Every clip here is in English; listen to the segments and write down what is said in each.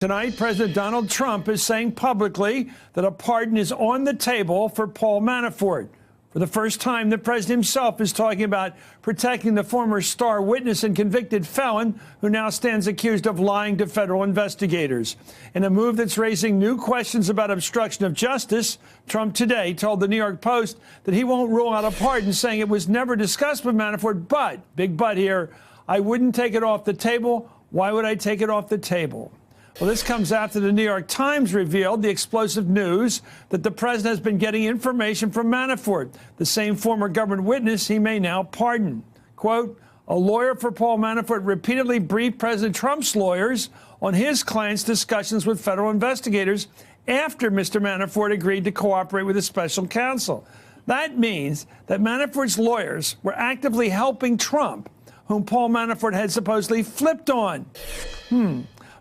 Tonight, President Donald Trump is saying publicly that a pardon is on the table for Paul Manafort. For the first time, the president himself is talking about protecting the former star witness and convicted felon who now stands accused of lying to federal investigators. In a move that's raising new questions about obstruction of justice, Trump today told the New York Post that he won't rule out a pardon, saying it was never discussed with Manafort, but, big but here, I wouldn't take it off the table. Why would I take it off the table? Well, this comes after the New York Times revealed the explosive news that the president has been getting information from Manafort, the same former government witness he may now pardon. Quote, a lawyer for Paul Manafort repeatedly briefed President Trump's lawyers on his client's discussions with federal investigators after Mr. Manafort agreed to cooperate with a special counsel. That means that Manafort's lawyers were actively helping Trump, whom Paul Manafort had supposedly flipped on.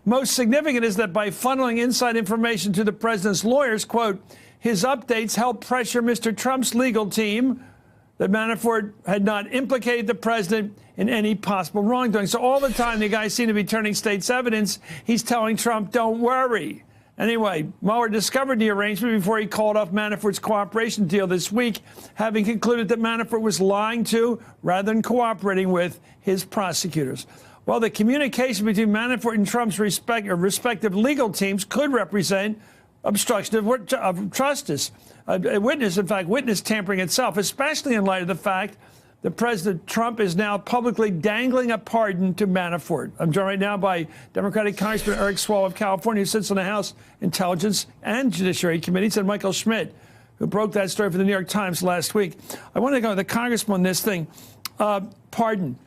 Most significant is that by funneling inside information to the president's lawyers, quote, his updates helped pressure Mr. Trump's legal team that Manafort had not implicated the president in any possible wrongdoing. So all the time the guys seem to be turning state's evidence, he's telling Trump, don't worry. Anyway, Mueller discovered the arrangement before he called off Manafort's cooperation deal this week, having concluded that Manafort was lying to, rather than cooperating with, his prosecutors. Well, the communication between Manafort and Trump's respective legal teams could represent obstruction of justice. A witness, in fact, witness tampering itself, especially in light of the fact that President Trump is now publicly dangling a pardon to Manafort. I'm joined right now by Democratic Congressman Eric Swalwell of California, who sits on the House Intelligence and Judiciary Committees, and Michael Schmidt, who broke that story for the New York Times last week. I want to go to the congressman on this thing. Pardon.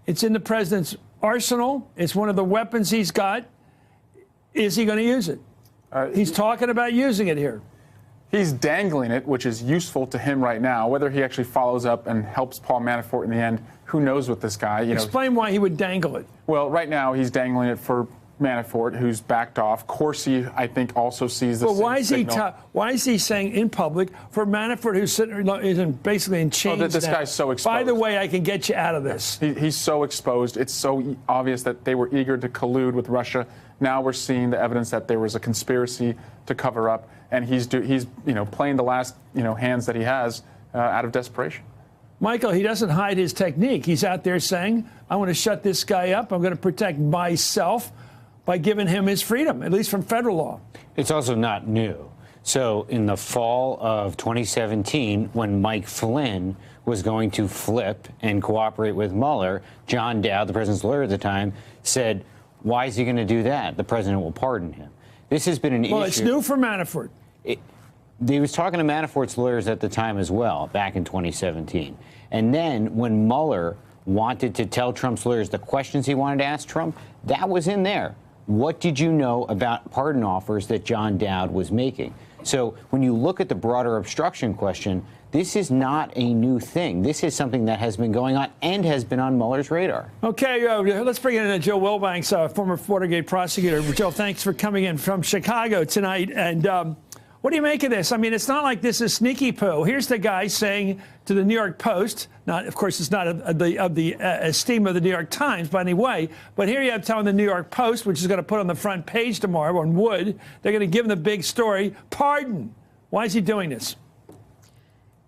It's in the president's arsenal. It's one of the weapons he's got. Is he going to use it? He's talking about using it here. He's dangling it, which is useful to him right now. Whether he actually follows up and helps Paul Manafort in the end, who knows with this guy. Explain why he would dangle it. Well, right now he's dangling it for Manafort, who's backed off. Corsi, I think, also sees the same signal. Why is he saying in public for Manafort, who's basically in chains this now, guy's so exposed. by the way, I can get you out of this. He's so exposed. It's so obvious that they were eager to collude with Russia. Now we're seeing the evidence that there was a conspiracy to cover up, and he's playing the last hands that he has out of desperation. Michael, he doesn't hide his technique. He's out there saying, I want to shut this guy up. I'm going to protect myself by giving him his freedom, at least from federal law. It's also not new. So in the fall of 2017, when Mike Flynn was going to flip and cooperate with Mueller, John Dowd, the president's lawyer at the time, said, why is he going to do that? The president will pardon him. This has been an issue. Well, it's new for Manafort. He was talking to Manafort's lawyers at the time as well, back in 2017. And then when Mueller wanted to tell Trump's lawyers the questions he wanted to ask Trump, that was in there. What did you know about pardon offers that John Dowd was making? So when you look at the broader obstruction question, this is not a new thing. This is something that has been going on and has been on Mueller's radar. Okay, let's bring in Joe Wilbanks, former Watergate prosecutor. Joe, thanks for coming in from Chicago tonight. And what do you make of this? I mean, it's not like this is sneaky poo. Here's the guy saying to the New York Post, of course, it's not of the esteem of the New York Times by any way, but here you have telling the New York Post, which is going to put on the front page tomorrow on Wood, they're going to give him the big story, pardon. Why is he doing this?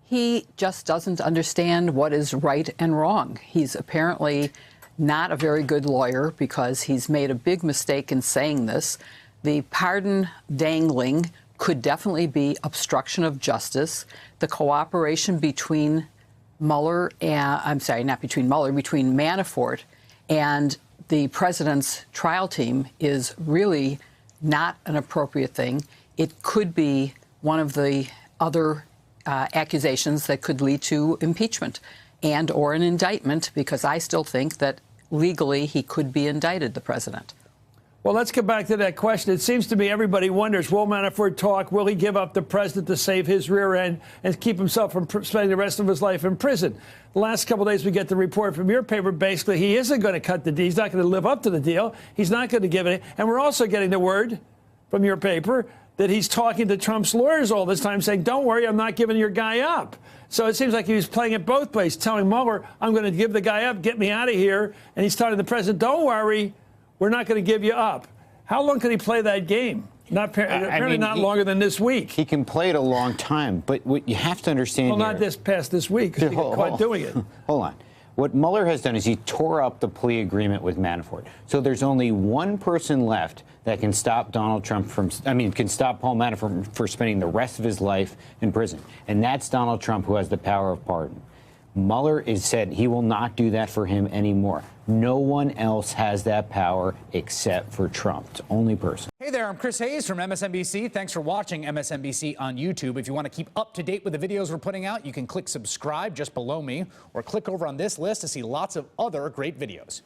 He just doesn't understand what is right and wrong. He's apparently not a very good lawyer because he's made a big mistake in saying this. The pardon dangling could definitely be obstruction of justice. The cooperation between Mueller and, between Manafort and the president's trial team is really not an appropriate thing. It could be one of the other accusations that could lead to impeachment and or an indictment, because I still think that legally he could be indicted, the president. Well, let's get back to that question. It seems to me everybody wonders, will Manafort talk? Will he give up the president to save his rear end and keep himself from spending the rest of his life in prison? The last couple of days we get the report from your paper. Basically, he isn't going to cut the deal. He's not going to live up to the deal. He's not going to give it. And we're also getting the word from your paper that he's talking to Trump's lawyers all this time saying, don't worry, I'm not giving your guy up. So it seems like he was playing it both ways, telling Mueller, I'm going to give the guy up, get me out of here. And he's telling the president, don't worry, we're not going to give you up. How long can he play that game? Apparently mean, not longer than this week. He can play it a long time, but what you have to understand Well, here, not this week, because he got caught doing it. Hold on. What Mueller has done is he tore up the plea agreement with Manafort. So there's only one person left that can stop Donald Trump can stop Paul Manafort from spending the rest of his life in prison. And that's Donald Trump, who has the power of pardon. Mueller has said he will not do that for him anymore. No one else has that power except for Trump. It's the only person. Hey there, I'm Chris Hayes from MSNBC. Thanks for watching MSNBC on YouTube. If you want to keep up to date with the videos we're putting out, you can click subscribe just below me or click over on this list to see lots of other great videos.